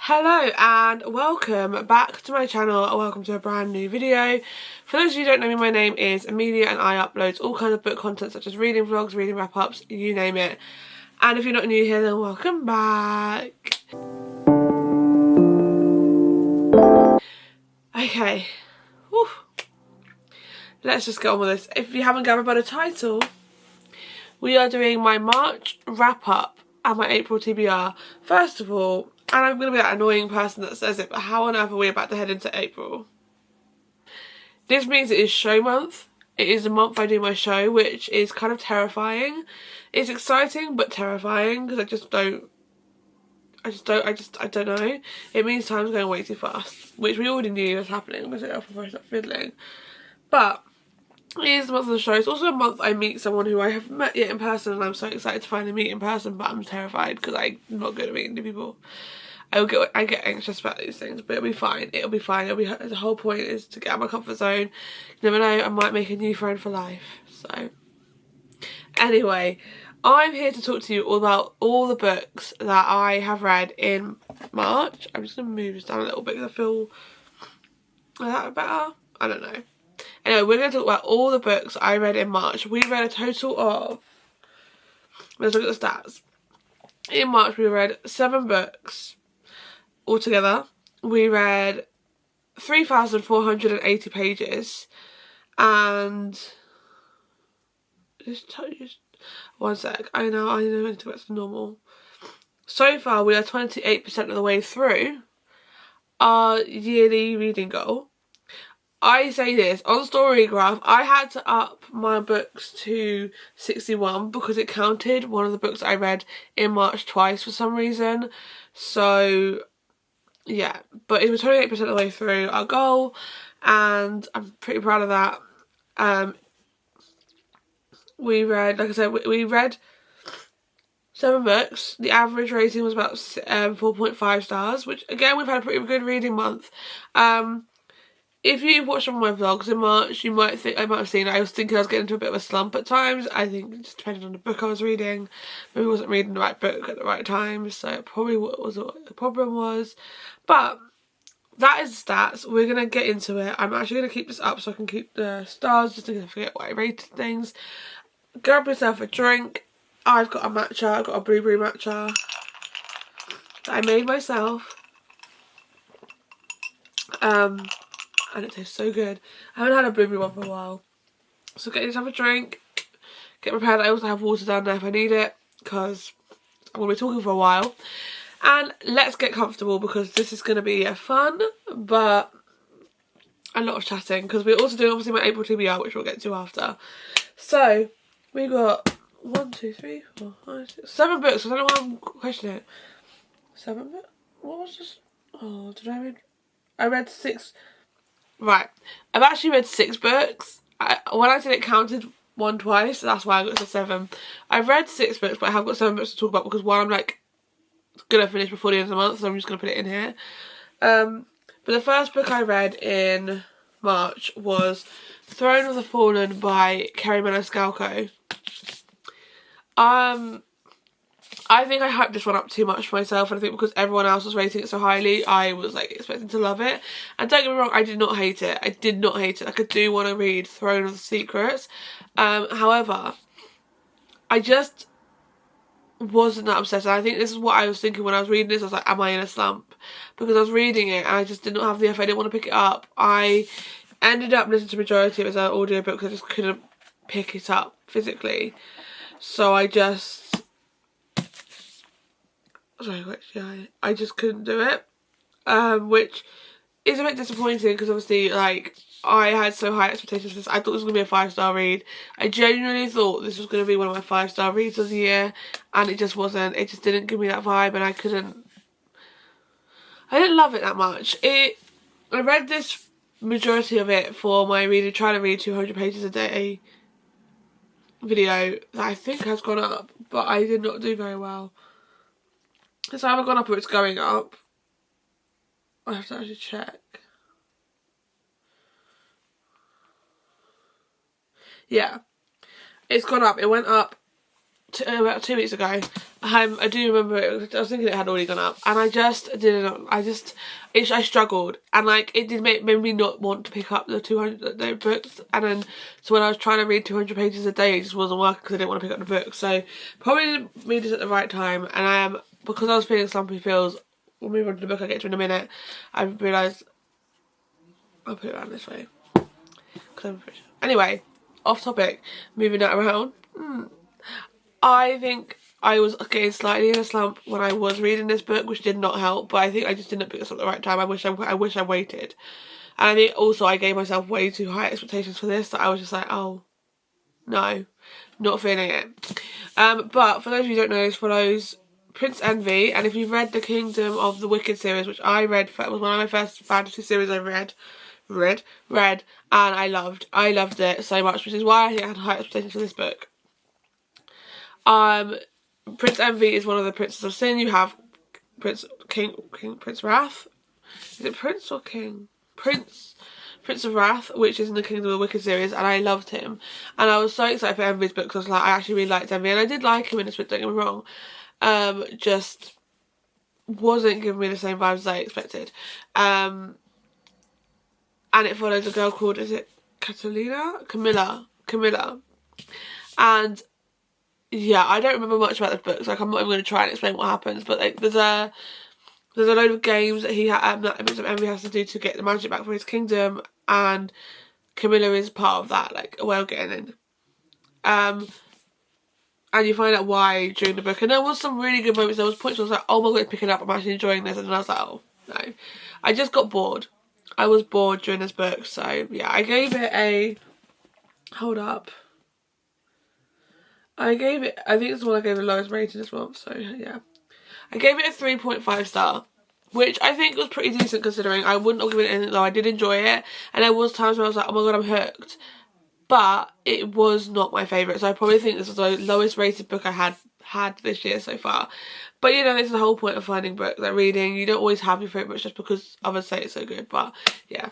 Hello and welcome back to my channel and welcome to a brand new video. For those of you who don't know me, my name is Amelia and I upload all kinds of book content such as reading vlogs, reading wrap-ups, you name it. And if you're not new here, then welcome back. Okay, whew. Let's just get on with this. If you haven't gathered by the title, we are doing my March wrap-up and my April TBR. First of all, and I'm going to be that annoying person that says it, but how on earth are we about to head into April? This means it is show month. It is the month I do my show, which is kind of terrifying. It's exciting, but terrifying, because I don't know. It means time's going way too fast, which we already knew was happening because I stopped fiddling. But it is the month of the show. It's also a month I meet someone who I have met yet in person, and I'm so excited to finally meet in person, but I'm terrified because I'm not good at meeting new people. I get anxious about these things, but it'll be fine. It'll be fine. The whole point is to get out of my comfort zone. You never know, I might make a new friend for life. So, anyway, I'm here to talk to you all about all the books that I have read in March. I'm just going to move this down a little bit because I feel... Is that better? I don't know. Anyway, we're going to talk about all the books I read in March. We read a total of... Let's look at the stats. In March, we read 7 books altogether. We read 3,480 pages. And... Just one sec. I know, I need to get to normal. So far, we are 28% of the way through our yearly reading goal. I say this, on Storygraph, I had to up my books to 61 because it counted one of the books I read in March twice for some reason. So, yeah. But it was 28% of the way through our goal, and I'm pretty proud of that. We read, like I said, we read 7 books. The average rating was about 4.5 stars, which, again, we've had a pretty good reading month. If you've watched some of my vlogs in March, I might have seen I was thinking I was getting into a bit of a slump at times. I think it just depended on the book I was reading. Maybe I wasn't reading the right book at the right time, so it probably was what the problem was. But that is the stats. We're going to get into it. I'm actually going to keep this up so I can keep the stars just in case I forget what I rated things. Grab yourself a drink. I've got a matcha. I've got a blueberry matcha that I made myself. And it tastes so good. I haven't had a blueberry one for a while. So get yourself a drink, get prepared. I also have water down there if I need it, because I'm going to be talking for a while. And let's get comfortable, because this is going to be a fun, but a lot of chatting, because we're also doing obviously my April TBR, which we'll get to after. So, we got 1, 2, 3, 4, 5, 6, 7 books. I don't know why I'm questioning it. 7 books? What was this? Oh, did I read? I read 6... Right, I've actually read 6 books. When I said it counted one twice, that's why I got to 7. I've read 6 books, but I have got 7 books to talk about because one I'm like gonna finish before the end of the month, so I'm just gonna put it in here. But the first book I read in March was Throne of the Fallen by Kerry Maniscalco. I think I hyped this one up too much for myself, and I think because everyone else was rating it so highly, I was like expecting to love it. And don't get me wrong, I did not hate it. I did not hate it. Like, I do want to read Throne of the Secrets. However, I just wasn't that obsessed. And I think this is what I was thinking when I was reading this. I was like, am I in a slump? Because I was reading it and I just did not have the effort. I didn't want to pick it up. I ended up listening to the majority of it as an audiobook because I just couldn't pick it up physically. So I just... I just couldn't do it, which is a bit disappointing because obviously, like, I had so high expectations for this. I thought this was going to be a 5-star read. I genuinely thought this was going to be one of my 5-star reads of the year, and it just wasn't. It just didn't give me that vibe, and I didn't love it that much. I read this majority of it for my trying to read 200 pages a day video that I think has gone up, but I did not do very well. It's either gone up or it's going up. I have to actually check. Yeah. It's gone up. It went up about 2 weeks ago. I do remember it, I was thinking it had already gone up, and I struggled, and like it did made me not want to pick up the 200 books, and then so when I was trying to read 200 pages a day, it just wasn't working because I didn't want to pick up the book. So probably didn't read this at the right time, and because I was feeling slumpy feels. We'll move on to the book I'll get to in a minute. I realised I'll put it around this way. Anyway, off topic, moving that around. I think I was getting slightly in a slump when I was reading this book, which did not help, but I think I just didn't pick this up at the right time. I wish I waited. And I think also I gave myself way too high expectations for this, that I was just like, oh, no, not feeling it. But for those of you who don't know, this follows Prince Envy, and if you've read the Kingdom of the Wicked series, which I read, was one of my first fantasy series I read, and I loved it so much, which is why I think I had high expectations for this book. Prince Envy is one of the princes of sin. You have Prince Wrath. Is it Prince or King? Prince of Wrath, which is in the Kingdom of the Wicked series, and I loved him. And I was so excited for Envy's book because I actually really liked Envy, and I did like him in this book, don't get me wrong. Just wasn't giving me the same vibes as I expected. And it follows a girl called, is it Camilla. And yeah, I don't remember much about the books. Like, I'm not even going to try and explain what happens, but like, there's a load of games that that Envy has to do to get the magic back from his kingdom, and Camilla is part of that, like, a way of getting in. And you find out why during the book. And there was some really good moments. There was points where I was like, oh my god, it's picking up, I'm actually enjoying this. And then I was like, oh, no. I just got bored. I was bored during this book. So, yeah, I gave it a... Hold up. I think it's the one I gave the lowest rating this month. So, yeah. I gave it a 3.5 star. Which I think was pretty decent considering. I wouldn't have given it anything low. I did enjoy it. And there was times where I was like, oh my god, I'm hooked. But it was not my favourite, so I probably think this is the lowest rated book I had this year so far. But you know, this is the whole point of finding books, like reading. You don't always have your favourite books just because others say it's so good. But yeah,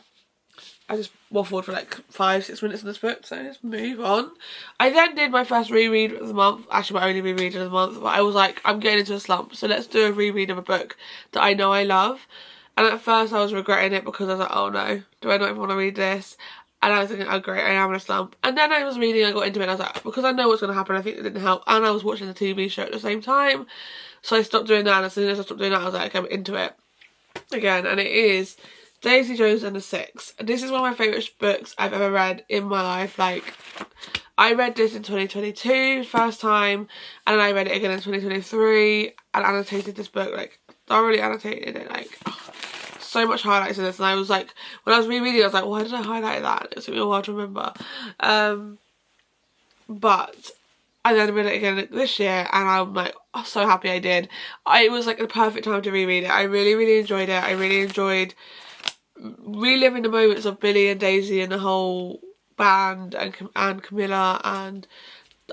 I just waffled for like 5-6 minutes in this book, so let's move on. I then did my first reread of the month, actually my only reread of the month, but I was like, I'm getting into a slump, so let's do a reread of a book that I know I love. And at first I was regretting it because I was like, oh no, do I not even want to read this? And I was thinking, oh great, I am in a slump. And then I was reading, I got into it, and I was like, because I know what's going to happen, I think it didn't help. And I was watching the TV show at the same time. So I stopped doing that, and as soon as I stopped doing that, I was like, okay, I'm into it again. And it is Daisy Jones and the Six. This is one of my favourite books I've ever read in my life. Like, I read this in 2022, first time, and I read it again in 2023, and annotated this book, like, thoroughly annotated it, like... so much highlights in this, and I was like, when I was rereading, I was like, why did I highlight that? It took me a while to remember. But I then read it again this year, and I'm like, oh, so happy I did. It was like the perfect time to reread it. I really, really enjoyed it. I really enjoyed reliving the moments of Billy and Daisy and the whole band, and Camilla and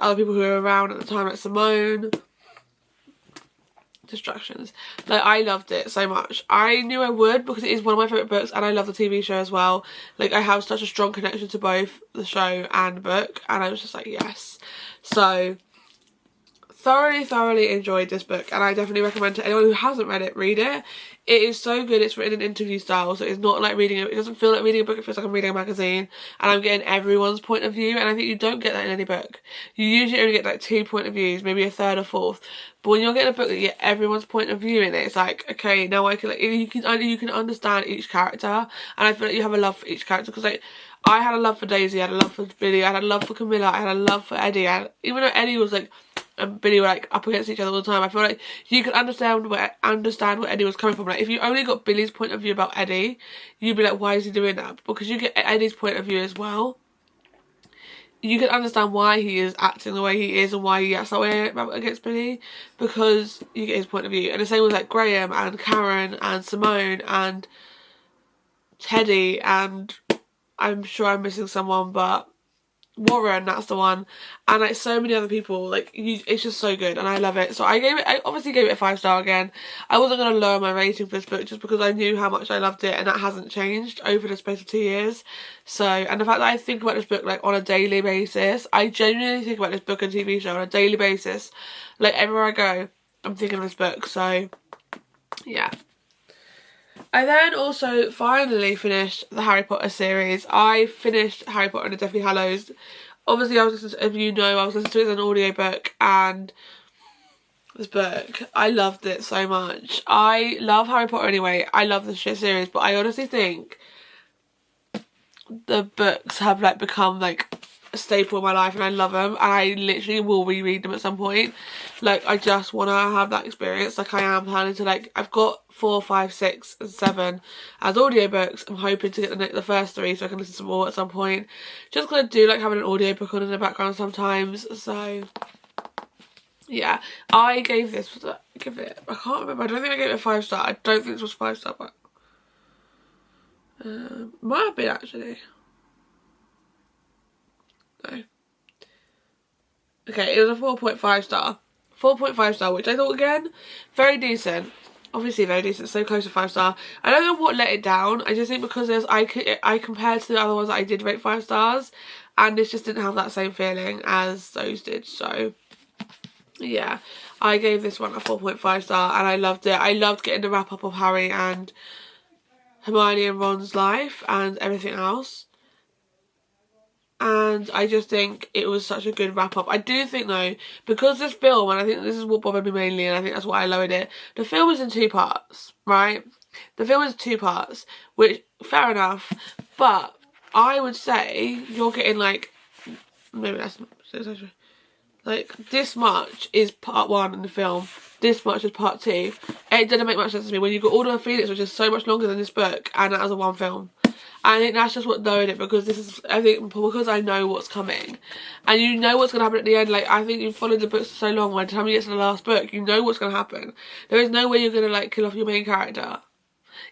other people who were around at the time, like Simone. Distractions. Like, I loved it so much. I knew I would because it is one of my favourite books, and I love the TV show as well. Like, I have such a strong connection to both the show and the book, and I was just like, yes. So thoroughly enjoyed this book, and I definitely recommend to anyone who hasn't read it, read it. It is so good. It's written in interview style, so it's not like reading it doesn't feel like reading a book, it feels like I'm reading a magazine, and I'm getting everyone's point of view, and I think you don't get that in any book. You usually only get like 2 point of views, maybe a third or fourth, but when you're getting a book that you get everyone's point of view in it, it's like, okay, now I can, like, you can understand each character, and I feel like you have a love for each character, because like, I had a love for Daisy, I had a love for Billy, I had a love for Camilla, I had a love for Eddie, even though Eddie was like, and Billy were like up against each other all the time, I feel like you could understand where Eddie was coming from. Like, if you only got Billy's point of view about Eddie, you'd be like, why is he doing that? Because you get Eddie's point of view as well. You can understand why he is acting the way he is and why he acts that way against Billy, because you get his point of view. And the same with like Graham and Karen and Simone and Teddy, and I'm sure I'm missing someone, but Warren, that's the one, and like so many other people. Like it's just so good and I love it. So I obviously gave it a 5-star again. I wasn't going to lower my rating for this book just because I knew how much I loved it, and that hasn't changed over the space of 2 years. So, and the fact that I think about this book like on a daily basis, I genuinely think about this book and TV show on a daily basis. Like everywhere I go, I'm thinking of this book. So yeah. I then also finally finished the Harry Potter series. I finished Harry Potter and the Deathly Hallows. Obviously, I was listening to, if you know, I was listening to it as an audiobook, and this book, I loved it so much. I love Harry Potter anyway. I love the shit series, but I honestly think the books have like become like a staple in my life, and I love them, and I literally will reread them at some point. Like I just want to have that experience. Like I am planning to, like, I've got 4, 5, 6 and 7 as audiobooks. I'm hoping to get the first 3 so I can listen to more at some point. Just gonna do like having an audiobook on in the background sometimes. So yeah, I gave this, I can't remember, I don't think I gave it a 5-star. I don't think this was 5-star, but might have been actually. No. Okay, it was a 4.5 star. 4.5 star, which I thought, again, very decent. Obviously very decent, so close to 5-star. I don't know what let it down. I just think because I compared to the other ones that I did rate 5 stars, and this just didn't have that same feeling as those did. So yeah, I gave this one a 4.5 star, and I loved it. I loved getting the wrap up of Harry and Hermione and Ron's life and everything else. And I just think it was such a good wrap up. I do think though, because this film, and I think this is what bothered me mainly, and I think that's why I lowered it, the film is in 2 parts, right? The film is 2 parts, which, fair enough, but I would say you're getting like, maybe that's like, this much is part 1 in the film, this much is part 2. It didn't make much sense to me when you got Order of Phoenix, which is so much longer than this book, and that as a 1 film. I think that's just what lowered it, because this is, I think, because I know what's coming, and you know what's going to happen at the end. Like, I think you've followed the books for so long, by the time you get to the last book, you know what's going to happen. There is no way you're going to, like, kill off your main character.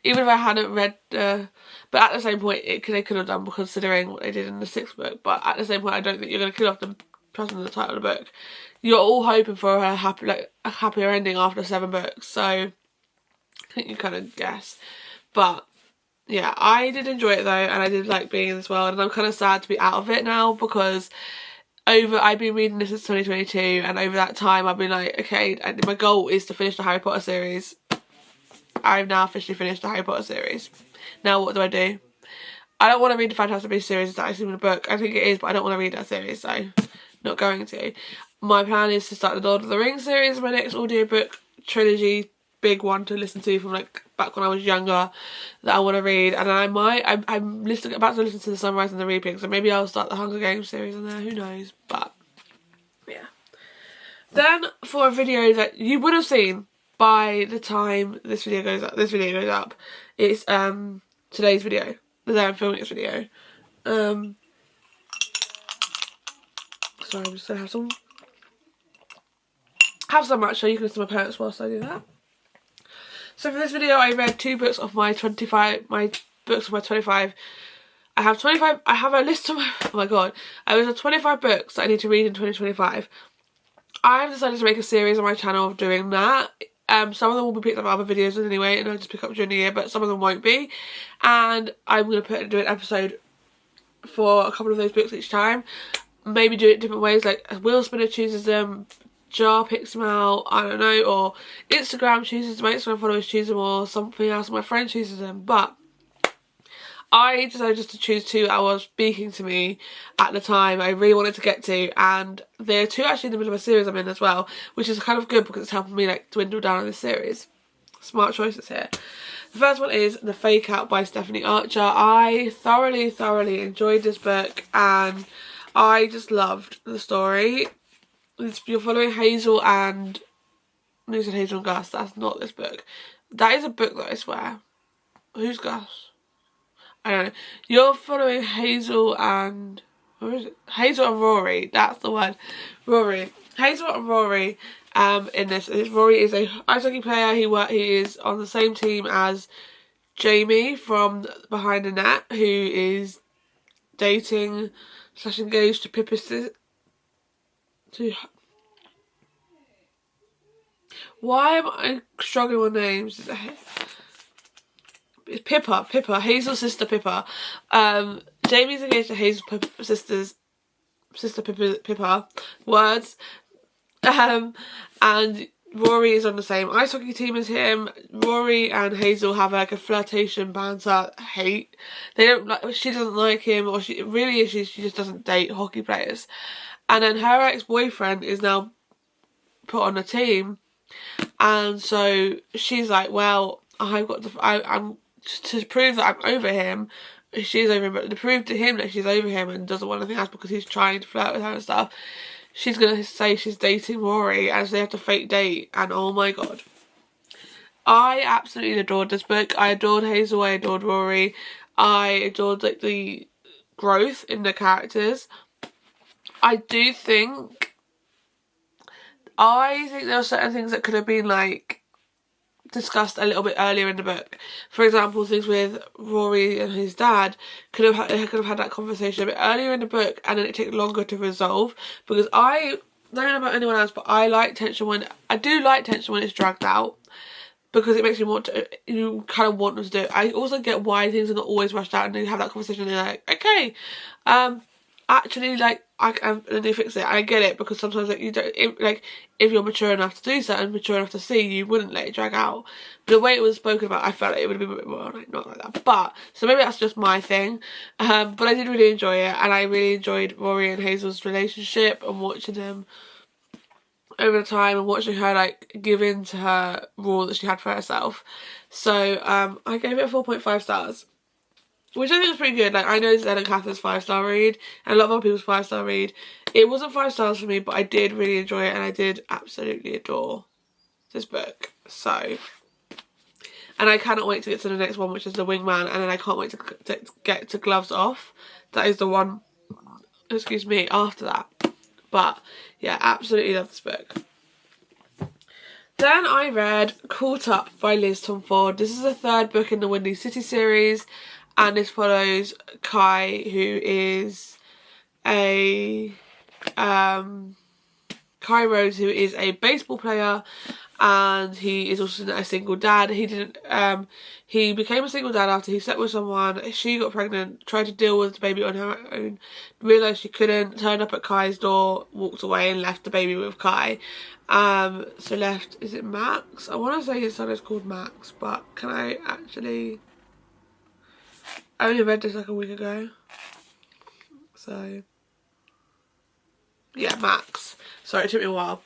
Even if I hadn't read, but at the same point, they could have done, considering what they did in the 6th book, but at the same point, I don't think you're going to kill off the person in the title of the book. You're all hoping for a happier ending after 7 books, so I think you kind of guess. But yeah, I did enjoy it though, and I did like being in this world, and I'm kind of sad to be out of it now, because I've been reading this since 2022, and over that time I've been like, okay, and my goal is to finish the Harry Potter series. I've now officially finished the Harry Potter series. Now what do? I don't want to read the Fantastic Beasts series that I see in the book. I think it is, but I don't want to read that series, so not going to. My plan is to start the Lord of the Rings series, my next audiobook trilogy, big one to listen to from like back when I was younger, that I want to read. And I'm about to listen to the Sunrise and the Reaping, so maybe I'll start the Hunger Games series in there, who knows. But yeah, then for a video that you would have seen by the time this video goes up, it's today's video, the day I'm filming this video. Sorry, I'm just gonna have some match so you can listen to my parents whilst I do that. So for this video, I read 2 books of my 25. I have 25. I have a list of my. Oh my god! I have 25 books that I need to read in 2025. I've decided to make a series on my channel of doing that. Some of them will be picked up other videos anyway, and I'll just pick up during the year, but some of them won't be. And I'm gonna do an episode for a couple of those books each time. Maybe do it different ways, like Will Spinner chooses them, Jar picks them out, I don't know, or Instagram chooses them, my Instagram followers choose them, or something else, my friend chooses them. But I decided just to choose 2 that were speaking to me at the time, I really wanted to get to, and they're 2 actually in the middle of a series I'm in as well, which is kind of good because it's helping me like dwindle down on this series. Smart choices here. The first one is The Fake Out by Stephanie Archer. I thoroughly enjoyed this book, and I just loved the story. You're following Hazel and... who said Hazel and Gus? That's not this book. That is a book though, I swear. Who's Gus? I don't know. You're following Hazel and... where is it? Hazel and Rory. That's the one. Rory. Hazel and Rory in this. Rory is a ice hockey player. He is on the same team as Jamie from Behind the Net, who is dating / engaged to Pippa's why am I struggling with names? It's Pippa, Hazel's sister Pippa. Jamie's engaged to Hazel's sister Pippa. Words. And Rory is on the same ice hockey team as him. Rory and Hazel have like a flirtation, banter, hate. They don't like. She doesn't like him, or she just doesn't date hockey players. And then her ex-boyfriend is now put on a team, and so she's like, well, I'm to prove that I'm over him. She's over him, but to prove to him that she's over him and doesn't want anything else because he's trying to flirt with her and stuff, she's going to say she's dating Rory, and so they have to fake date. And oh my god, I absolutely adored this book. I adored Hazel, I adored Rory, I adored like the growth in the characters. I think there are certain things that could have been like discussed a little bit earlier in the book. For example, things with Rory and his dad could have had that conversation a bit earlier in the book, and then it took longer to resolve, because I don't know about anyone else, but I do like tension when it's dragged out, because it makes me you kind of want them to do it. I also get why things are not always rushed out, and you have that conversation and you're like, okay, actually, like, and they fix it. I get it, because sometimes like you don't, if you're mature enough to do so and mature enough to see, you wouldn't let it drag out. But the way it was spoken about, I felt like it would have been a bit more like, not like that. But so maybe that's just my thing. But I did really enjoy it, and I really enjoyed Rory and Hazel's relationship and watching them over the time and watching her like give in to her rule that she had for herself. So I gave it a 4.5 stars. Which I think is pretty good. Like, I know Zen and Catherine's 5-star read, and a lot of other people's 5-star read. It wasn't 5 stars for me, but I did really enjoy it, and I did absolutely adore this book. So, and I cannot wait to get to the next one, which is The Wingman, and then I can't wait to get to Gloves Off. That is the one, excuse me, after that. But yeah, absolutely love this book. Then I read Caught Up by Liz Tomford. This is the 3rd book in the Windy City series. And this follows Kai, who is Kai Rose, who is a baseball player, and he is also a single dad. He became a single dad after he slept with someone. She got pregnant, tried to deal with the baby on her own, realised she couldn't, turned up at Kai's door, walked away and left the baby with Kai. So left, is it Max? I want to say his son is called Max, but can I actually... I only read this like a week ago, so yeah, Max. Sorry, it took me a while.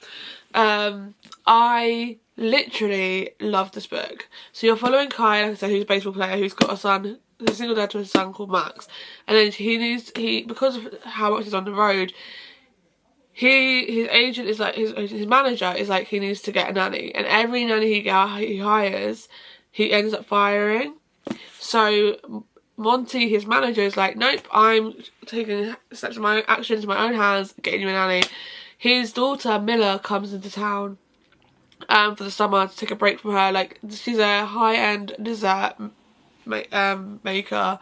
I literally love this book. So you're following Kai, like I said, who's a baseball player, who's got a son, who's a single dad to a son called Max, and then because of how much he's on the road, his agent is like, his manager is like, he needs to get a nanny, and every nanny he hires, he ends up firing. So Monty, his manager, is like, nope, I'm taking steps of my action into my own hands, getting you a nanny. His daughter, Miller, comes into town for the summer to take a break from her. Like, she's a high-end dessert maker,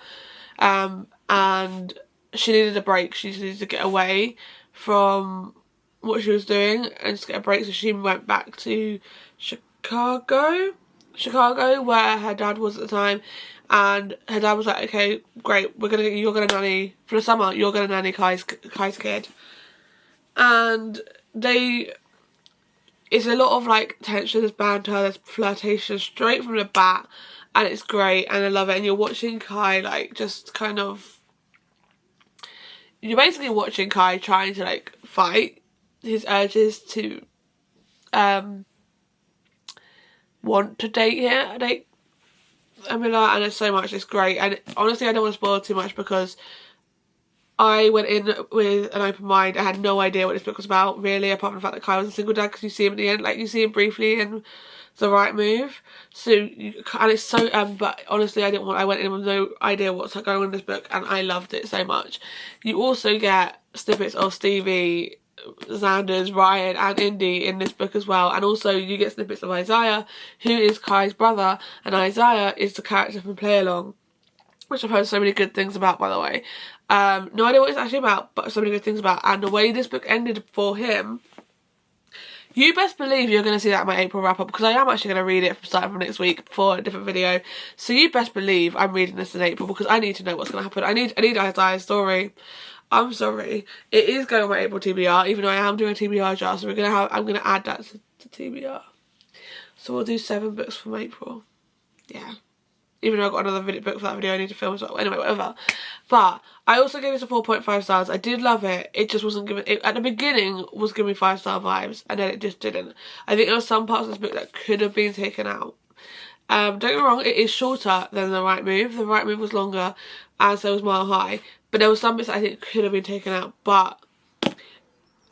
and she needed a break. She needed to get away from what she was doing and just get a break, so she went back to Chicago, where her dad was at the time. And her dad was like, okay, great, you're gonna nanny for the summer, you're gonna nanny Kai's kid. And it's a lot of like tension, there's banter, there's flirtation straight from the bat, and it's great, and I love it. And you're watching Kai like just kind of, you're basically watching Kai trying to like fight his urges to want to date Amelia, and it's so much, it's great. And honestly, I don't want to spoil too much, because I went in with an open mind. I had no idea what this book was about, really, apart from the fact that Kai was a single dad, because you see him at the end, like you see him briefly in The Right Move. So, and it's so, but honestly, I went in with no idea what's going on in this book, and I loved it so much. You also get snippets of Stevie, Xander's, Ryan and Indy in this book as well, and also you get snippets of Isaiah, who is Kai's brother, and Isaiah is the character from Play Along. which I've heard so many good things about, by the way. No idea what it's actually about, but so many good things about. And the way this book ended for him, you best believe you're going to see that in my April wrap up, because I am actually going to read it starting from next week for a different video. So you best believe I'm reading this in April, because I need to know what's going to happen. I need Isaiah's story. I'm sorry, it is going on my April TBR, even though I am doing a TBR jar. So I'm going to add that to TBR. So we'll do 7 books from April. Yeah. Even though I've got another book for that video I need to film as well. Anyway, whatever. But I also gave this a 4.5 stars. I did love it. It just wasn't giving... At the beginning was giving me 5-star vibes. And then it just didn't. I think there were some parts of this book that could have been taken out. Don't get me wrong. It is shorter than The Right Move. The Right Move was longer. And so was Mile High. But there were some bits that I think could have been taken out. But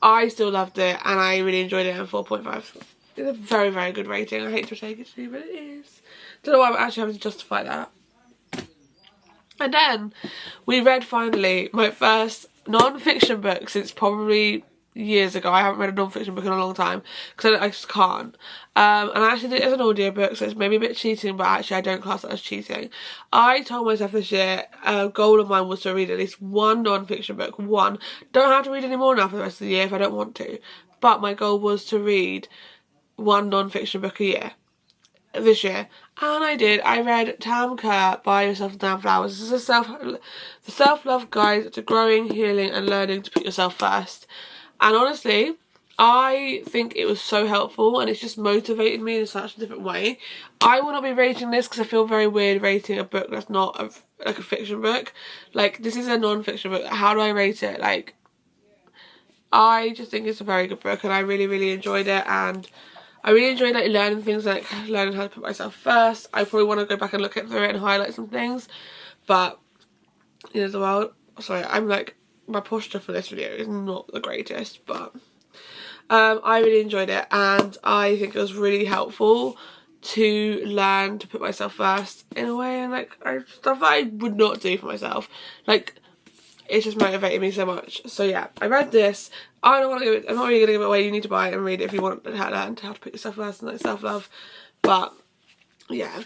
I still loved it. And I really enjoyed it. And 4.5. It's a very, very good rating. I hate to take it to you, but it is. Don't know why I'm actually having to justify that. And then we read finally my first non-fiction book since probably years ago. I haven't read a non-fiction book in a long time because I just can't. And I actually did it as an audiobook, so it's maybe a bit cheating, but actually I don't class it as cheating. I told myself this year a goal of mine was to read at least one non-fiction book. One. Don't have to read any more now for the rest of the year if I don't want to. But my goal was to read one non-fiction book a year. This year, and I did. I read Tam Kerr, Buy Yourself a Damn Flowers. This is the self-love guide to growing, healing and learning to put yourself first. And honestly, I think it was so helpful, and it's just motivated me in such a different way. I will not be rating this because I feel very weird rating a book that's not like a fiction book. Like, this is a non-fiction book. How do I rate it? Like, I just think it's a very good book, and I really, really enjoyed it. And I really enjoyed like learning things, like learning how to put myself first. I probably want to go back and look through it and highlight some things, but you know, the world. Sorry, I'm like, my posture for this video is not the greatest, but I really enjoyed it, and I think it was really helpful to learn to put myself first in a way, and like stuff that I would not do for myself. Like, it's just motivated me so much. So yeah, I read this. I don't want to give it, I'm not really going to give it away. You need to buy it and read it if you want to learn how to put yourself first and like self-love. But yeah.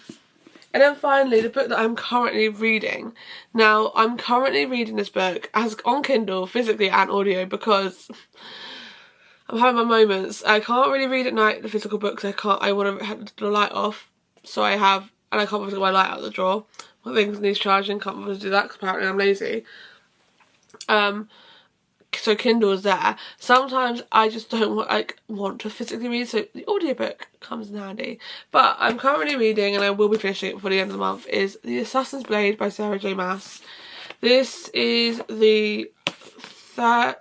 And then finally, the book that I'm currently reading. Now, I'm currently reading this book as on Kindle, physically and audio, because I'm having my moments. I can't really read at night, the physical books. I want to have the light off. So I have, and I can't bother to get my light out of the drawer. My things needs charging, can't bother to do that because apparently I'm lazy. So Kindle is there. Sometimes I just don't want to physically read, so the audiobook comes in handy. But I'm currently reading, and I will be finishing it before the end of the month, is The Assassin's Blade by Sarah J Maas. This is the third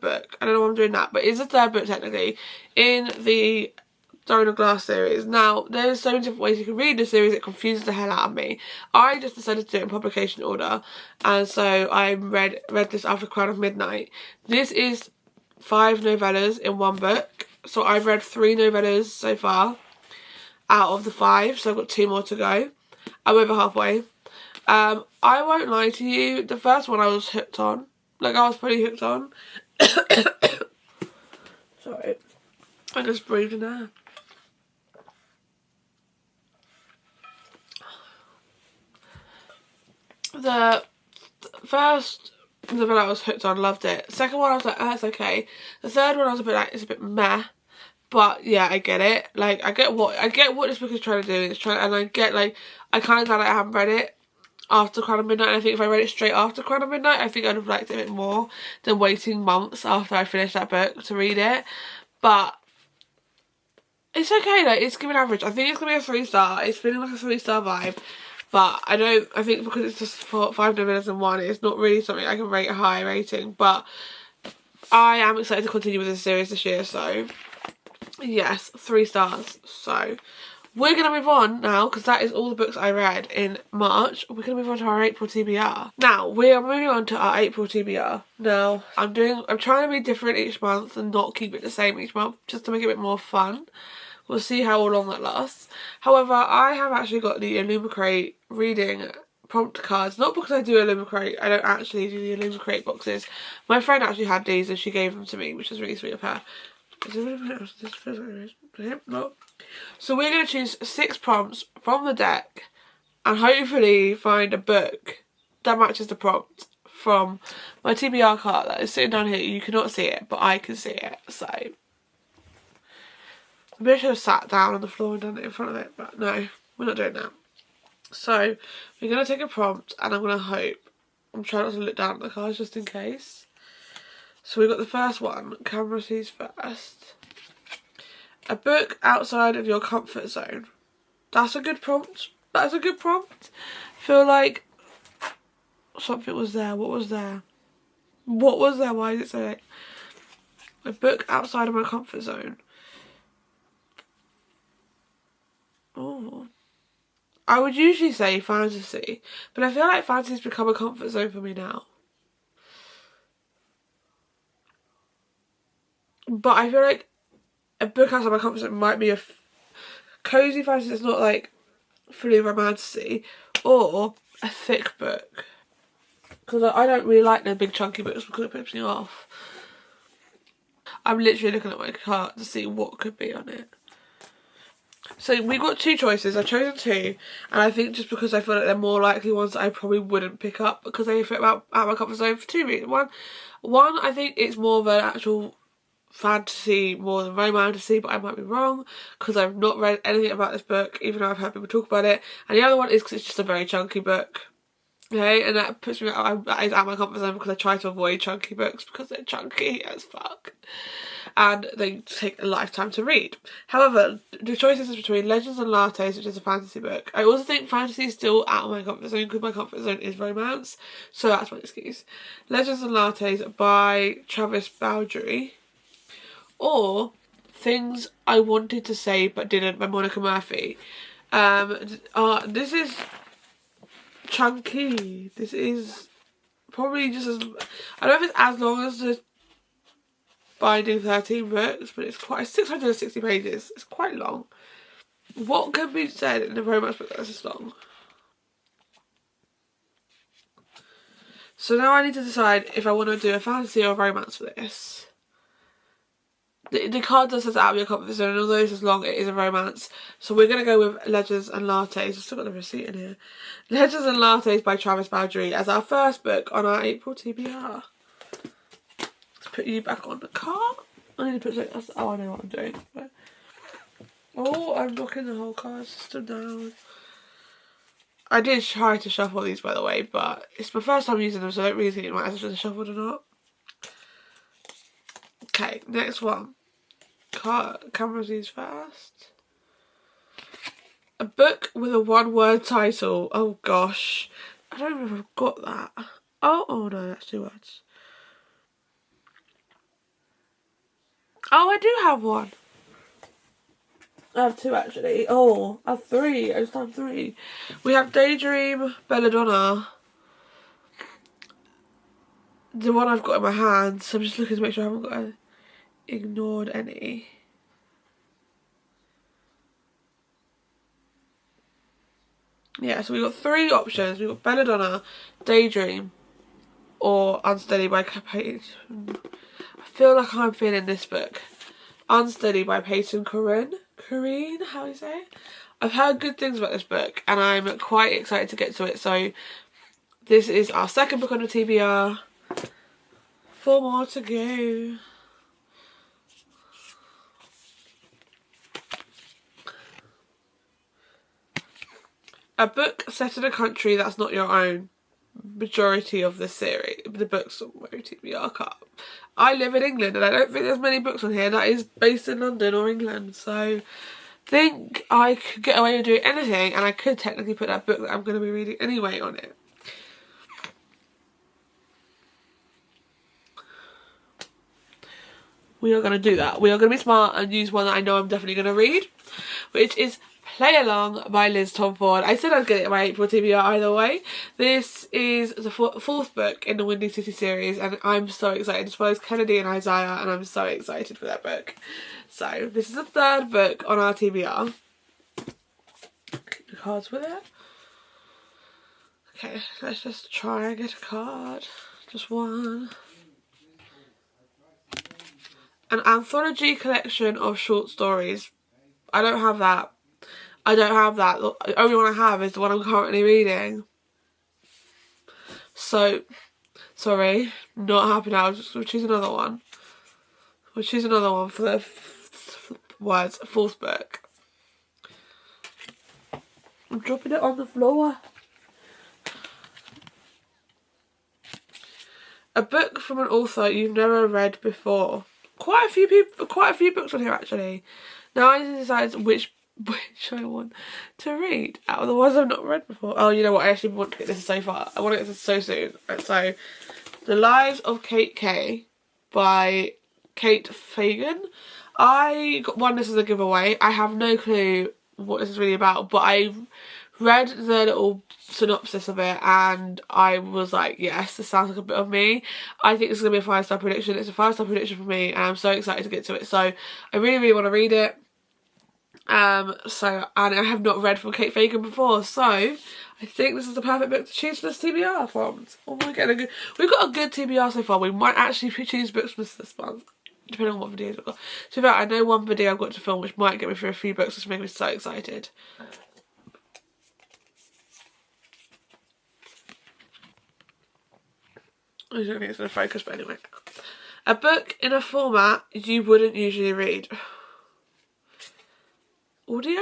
book. I don't know why I'm doing that, but it's the third book technically in the Throne of Glass series. Now, there's so many different ways you can read the series, it confuses the hell out of me. I just decided to do it in publication order, and so I read this after Crown of Midnight. This is 5 novellas in one book, so I've read 3 novellas so far out of the 5, so I've got 2 more to go. I'm over halfway. I won't lie to you, the first one I was hooked on. Like, I was pretty hooked on. Sorry, I just breathed in air. The first novella I was hooked on, loved it. Second one I was like, oh, it's okay. The third one I was a bit like, it's a bit meh. But yeah, I get it. Like, I get what this book is trying to do. And I get, like, I kind of glad I haven't read it after Crown of Midnight. And I think if I read it straight after Crown of Midnight, I think I'd have liked it a bit more than waiting months after I finished that book to read it. But it's okay, like, it's giving average. I think it's gonna be a 3-star. It's feeling like a 3-star vibe. But I think because it's just 5 novellas in one, it's not really something I can rate a high rating. But I am excited to continue with this series this year, so yes, 3 stars. So we're going to move on now, because that is all the books I read in March. We're going to move on to our April TBR. Now, we are moving on to our April TBR. Now, I'm trying to be different each month and not keep it the same each month, just to make it a bit more fun. We'll see how long that lasts. However, I have actually got the Illumicrate reading prompt cards. Not because I do Illumicrate. I don't actually do the Illumicrate boxes. My friend actually had these and she gave them to me, which is really sweet of her. Is there anything else? This feels like it is. No. So we're going to choose 6 prompts from the deck and hopefully find a book that matches the prompt from my TBR cart that is sitting down here. You cannot see it, but I can see it, so maybe I should have sat down on the floor and done it in front of it, but no, we're not doing that. So we're going to take a prompt, and I'm going to hope. I'm trying not to look down at the cards just in case. So we've got the first one, camera sees first. A book outside of your comfort zone. That's a good prompt. That's a good prompt. I feel like something was there. What was there? What was there? Why is it so late? A book outside of my comfort zone. Oh. I would usually say fantasy, but I feel like fantasy's become a comfort zone for me now. But I feel like a book outside my comfort zone might be a cozy fantasy that's not like fully romantic, or a thick book. Because I don't really like the big chunky books because it puts me off. I'm literally looking at my cart to see what could be on it. So we've got two choices. I've chosen two, and I think just because I feel like they're more likely ones that I probably wouldn't pick up because they fit out of my comfort zone for two reasons. One, I think it's more of an actual fantasy more than romantasy, but I might be wrong because I've not read anything about this book, even though I've heard people talk about it. And the other one is because it's just a very chunky book. Okay, and that puts me out, that is out of my comfort zone because I try to avoid chunky books because they're chunky as fuck and they take a lifetime to read. However, the choices is between Legends and Lattes, which is a fantasy book. I also think fantasy is still out of my comfort zone because my comfort zone is romance, so that's my excuse. Legends and Lattes by Travis Bowdry, or Things I Wanted to Say But Didn't by Monica Murphy. This is chunky. This is probably just as, I don't know if it's as long as the Binding 13 books, but it's quite 660 pages. It's quite long. What can be said in a romance book that's this long? So now I need to decide if I want to do a fantasy or a romance for this. The card does say out of your comfort zone, and although this is long, it is a romance. So we're going to go with Legends and Lattes. I've still got the receipt in here. Legends and Lattes by Travis Bowdry as our first book on our April TBR. Let's put you back on the card. I need to put something else. Oh, I know what I'm doing. But... oh, I'm knocking the whole card system down. I did try to shuffle these, by the way, but it's my first time using them, so I don't really think it matters if they're shuffled or not. Okay, next one. Camera sees first. A book with a one-word title. Oh gosh, I don't know if I've got that. Oh no, that's 2 words. Oh, I do have one. I have 2 actually. Oh, I have 3. I just have 3. We have Daydream, Belladonna. The one I've got in my hand. So I'm just looking to make sure I haven't ignored any. Yeah, so we've got 3 options. We've got Belladonna, Daydream, or Unsteady by Peyton. I feel like I'm feeling this book. Unsteady by Peyton Corrine, how do you say it? I've heard good things about this book and I'm quite excited to get to it. So this is our second book on the TBR. 4 more to go. A book set in a country that's not your own. Majority of the series, the books on my TBR card. I live in England and I don't think there's many books on here that is based in London or England, so I think I could get away with doing anything and I could technically put that book that I'm going to be reading anyway on it. We are going to do that. We are going to be smart and use one that I know I'm definitely going to read, which is Play Along by Liz Tomford. I said I'd get it in my April TBR either way. This is the 4th book in the Windy City series and I'm so excited, as well as Kennedy and Isaiah, and I'm so excited for that book. So this is the 3rd book on our TBR. Keep the cards with it. Okay, let's just try and get a card. Just one. An anthology collection of short stories. I don't have that. I don't have that. The only one I have is the one I'm currently reading. So, sorry, not happy now. We'll choose another one. We'll choose another one for the fourth book. I'm dropping it on the floor. A book from an author you've never read before. Quite a few books on here actually. Now I need to decide which I want to read out of the ones I've not read before. Oh, you know what? I actually want to get this so far. I want to get this so soon. So, The Lives of Kate K by Kate Fagan. I won this as a giveaway. I have no clue what this is really about, but I read the little synopsis of it and I was like, yes, this sounds like a bit of me. I think this is going to be a 5-star prediction. It's a 5-star prediction for me and I'm so excited to get to it. So I really want to read it. And I have not read from Kate Fagan before, so I think this is the perfect book to choose for this TBR from. Oh my god, we've got a good TBR so far. We might actually choose books for this month, depending on what videos I've got. So I know one video I've got to film which might get me through a few books, which makes me so excited. I don't think it's going to focus, but anyway. A book in a format you wouldn't usually read. Audio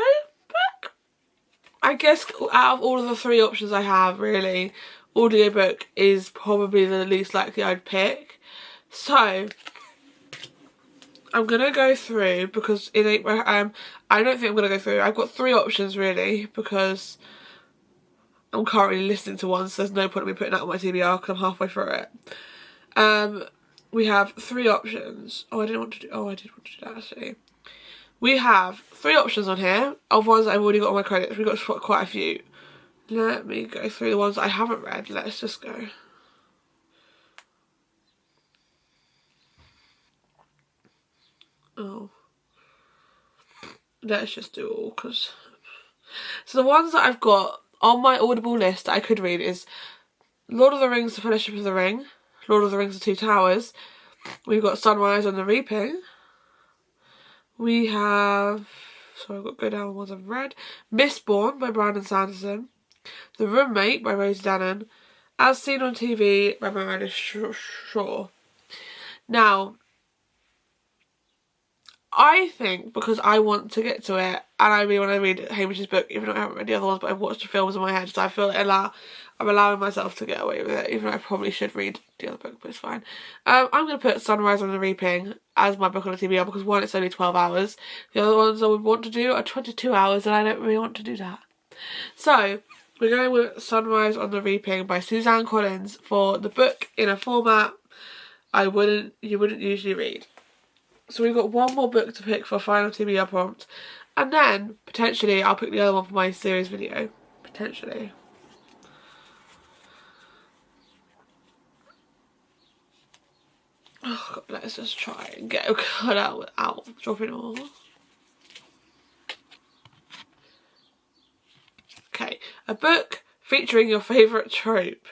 book? I guess out of all of the 3 options I have, really, audiobook is probably the least likely I'd pick. So I'm gonna go through because I don't think I'm gonna go through. I've got 3 options really because I'm currently listening to one, so there's no point in me putting that on my TBR because I'm halfway through it. We have 3 options. I did want to do that actually. We have 3 options on here of ones that I've already got on my credits. We've got quite a few. Let me go through the ones that I haven't read. Let's just go. Oh. Let's just do all because... So the ones that I've got on my Audible list that I could read is Lord of the Rings, The Fellowship of the Ring, Lord of the Rings, The Two Towers. We've got Sunrise on the Reaping. We have... So I've got to go down the ones I've read. Mistborn by Brandon Sanderson. The Roommate by Rosie Dannon. As Seen on TV by Miranda Shaw. Now, I think because I want to get to it and I really want to read Hamish's book, even though I haven't read the other ones, but I've watched the films in my head, so I feel like I'm allowing myself to get away with it, even though I probably should read the other book, but it's fine. I'm going to put Sunrise on the Reaping as my book on the TBR because one, it's only 12 hours. The other ones I would want to do are 22 hours and I don't really want to do that. So, we're going with Sunrise on the Reaping by Suzanne Collins for the book in a format you wouldn't usually read. So we've got one more book to pick for a final TBR prompt. And then, potentially, I'll pick the other one for my series video. Potentially. Oh god, let's just try and get a cut out without dropping all. Okay, a book featuring your favourite trope.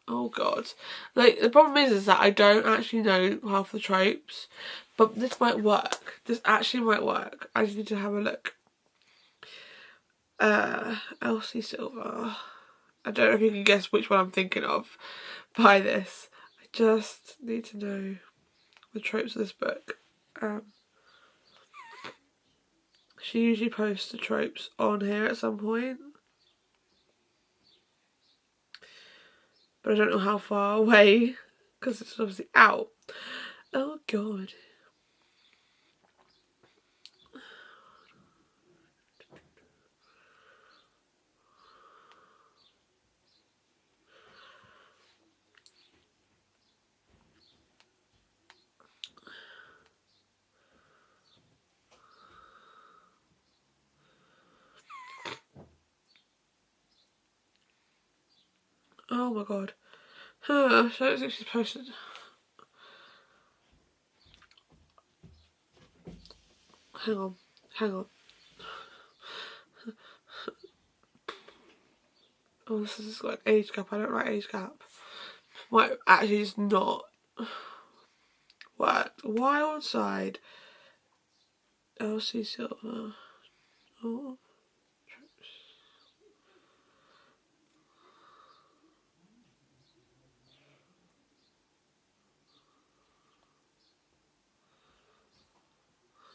Oh god. Like, the problem is that I don't actually know half the tropes. But this might work. This actually might work. I just need to have a look. Elsie Silver. I don't know if you can guess which one I'm thinking of by this. I just need to know the tropes of this book. She usually posts the tropes on here at some point. But I don't know how far away, because it's obviously out. Oh god. Oh my god. I don't think she's posted. Hang on. Oh, this has got an age gap. I don't like age gap. Might actually just not work. Wild Side. Elsie Silver. Oh.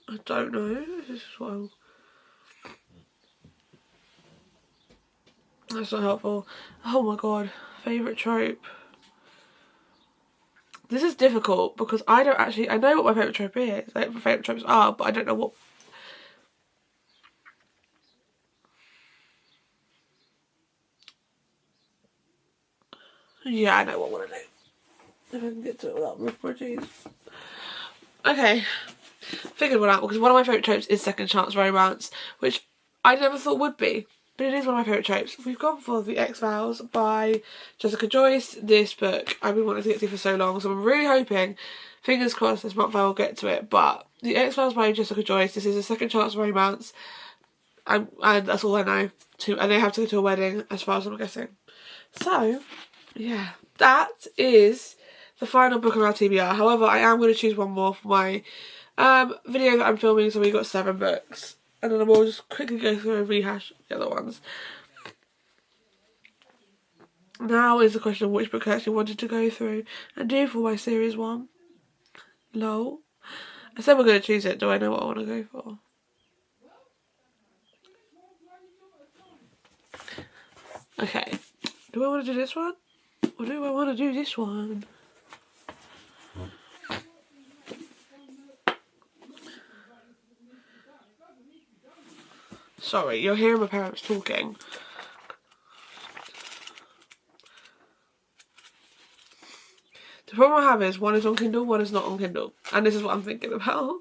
I don't know. This is what I'm... That's not helpful. Oh my god. Favourite trope. This is difficult because I don't actually... I know what my favourite trope is. Like, my favourite tropes are, but I don't know what... Yeah, I know what I want to do. If I can get to it without rough bridges. Okay. Figured one out because one of my favourite tropes is second chance romance, which I never thought would be. But it is one of my favourite tropes. We've gone for The X-Files by Jessica Joyce. This book I've been wanting to get to for so long, so I'm really hoping, fingers crossed, this month I will get to it. But The X-Files by Jessica Joyce, this is a second chance romance, and that's all I know. And they have to go to a wedding, as far as I'm guessing. So, yeah, that is the final book on our TBR. However, I am going to choose one more for my video that I'm filming, so we've got 7 books. And then we'll just quickly go through and rehash the other ones. Now is the question of which book I actually wanted to go through and do for my series 1. Lol. I said we're going to choose it. Do I know what I want to go for? Okay. Do I want to do this one? Or do I want to do this one? Sorry, you're hearing my parents talking. The problem I have is one is on Kindle, one is not on Kindle. And this is what I'm thinking about.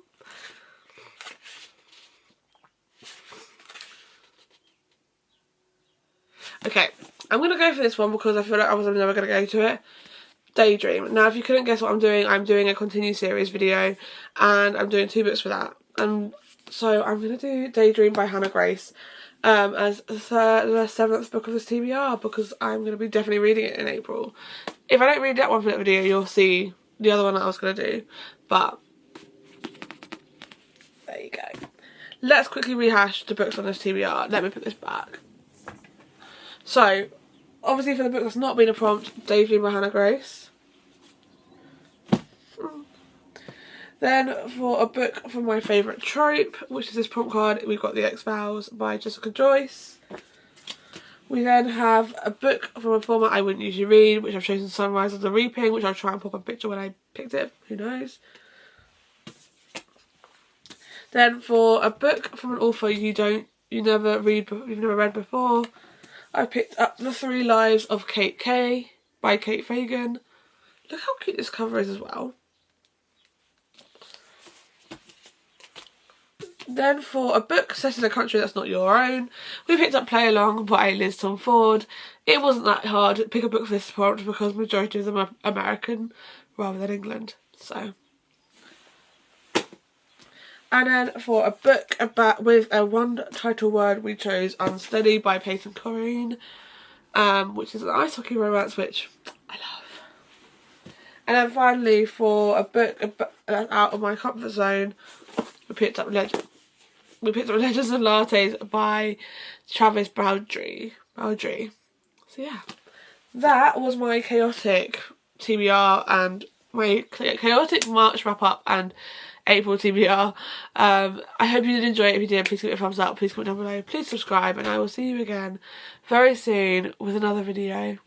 Okay, I'm going to go for this one because I feel like I was never going to go to it. Daydream. Now, if you couldn't guess what I'm doing a continued series video. And I'm doing 2 books for that. And so I'm going to do Daydream by Hannah Grace as the 7th book of this TBR because I'm going to be definitely reading it in April. If I don't read that one for that video, you'll see the other one that I was going to do. But there you go. Let's quickly rehash the books on this TBR. Let me put this back. So, obviously for the book that's not been a prompt, Daydream by Hannah Grace. Then for a book from my favourite trope, which is this prompt card, we've got The X-Files by Jessica Joyce. We then have a book from a format I wouldn't usually read, which I've chosen Sunrise of the Reaping, which I'll try and pop a picture when I picked it, who knows. Then for a book from an author you've never read before, I picked up The 3 Lives of Kate K by Kate Fagan. Look how cute this cover is as well. Then for a book set in a country that's not your own, we picked up Play Along by Liz Tom Ford. It wasn't that hard to pick a book for this prompt because the majority of them are American rather than England. So. And then for a book with a 1 title word, we chose Unsteady by Peyton Corrine, which is an ice hockey romance, which I love. And then finally for a book that's out of my comfort zone, we picked up Legends and Lattes by Travis Bowdry. So yeah, that was my chaotic TBR and my chaotic March wrap up and April TBR. I hope you did enjoy it. If you did, please give it a thumbs up, please comment down below, please subscribe, and I will see you again very soon with another video.